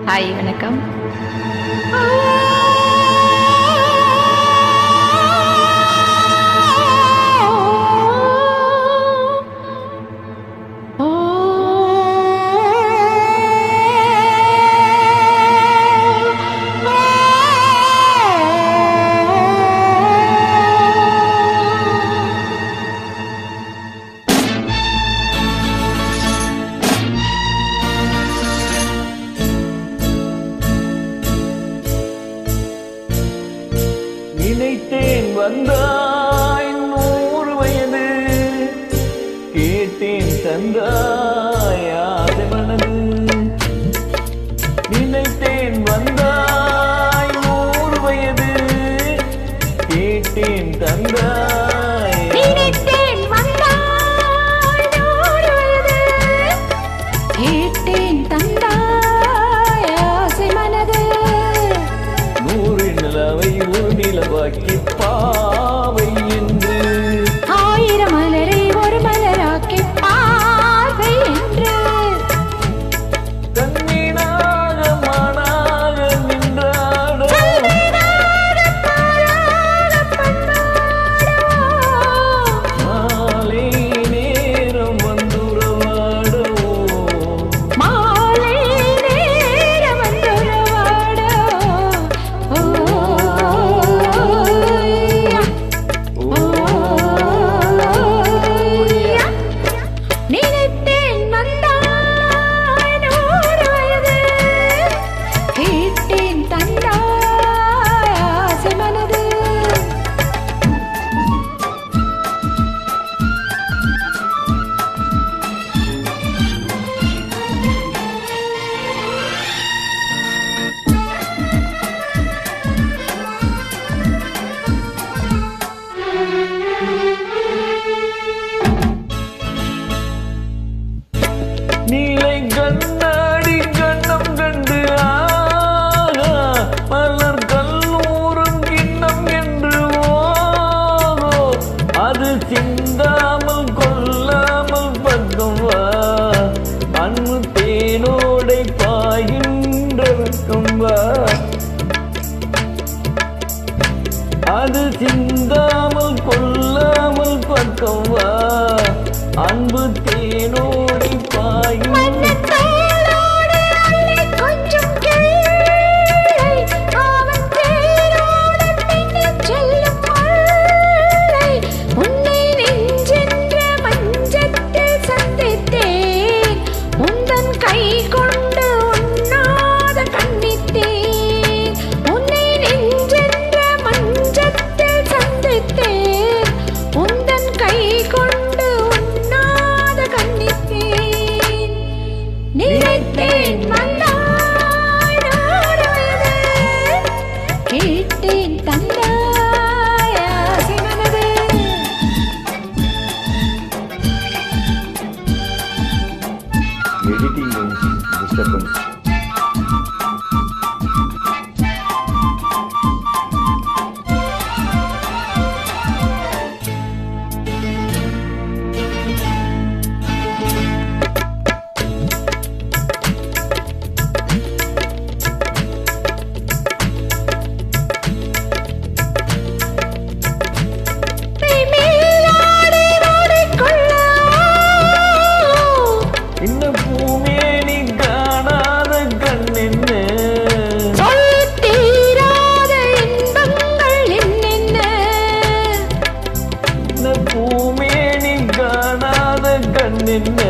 Hi, வணக்கம். நினைத்தேன் வந்தாய் 100 வயது, கேட்டேன் தந்தாய் ஆசை மனது. நினைத்தேன் வந்தாய் 100 வயது, கேட்டேன் தந்தாய். நினைத்தேன் வந்தாய் 100 வயது, கேட்டேன் தந்தாய் ஆசை மனது. 100 நிலவை ஒரு நிலவாக்கி பாவை என்று, 1000 மலரை ஒரு மலராக்கி பார்வை என்று. கண்ணீனாக மானாக நின்றாட, மாலை நேரம் வந்துறவாடவோ, மாலை நேரம் வந்துறவாடோ. நினைத்தேன் வந்தாய் 100 வயது, கேட்டேன் தந்தாய் ஆசை மனது. நீலை கண்ணாடி கண்ணம் கண்டு ஆகா, மலர் கல்லூரும் கிண்ணம் என்று ஓகோ, அது சிந்தாமல் கொல்லாமல் பக்கம் வா, அன்பு தேனோடை பாய்கின்றவர்க்கும் வா. அது சிந்தாமல் கொல்லாமல் பக்கம் வா, அன்பு தேனோடை பாயும். மன்னத்தோளோடு அள்ளி கொஞ்சம் கிள்ளை, அவன் தேரோடு பின்னிச் செல்லும் முல்லை. உன்னை நெஞ்சென்ற மஞ்சத்தில் சந்தித்தேன், உந்தன் கை கொண்டு உண்ணாத கண்ணித்தேன். உன்னை நெஞ்சென்ற மஞ்சத்தில் சந்தித்தேன், உந்தன் கை கொண்டு உண்ணாத கண்ணித்தேன். நினைத்தேன் வந்தாய் 100 வயது, கேட்டேன் தந்தாய் ஆசை மனது. Editing means disturbance. மெய்மேலாடை ஓடிக்கொள்ள, இந்த பூமேனி காணாத கண்ணென்ன, சொல்லித் தீராத இன்பங்கள் என்னென்ன. இந்த பூமேனி காணாத கண்ணென்ன,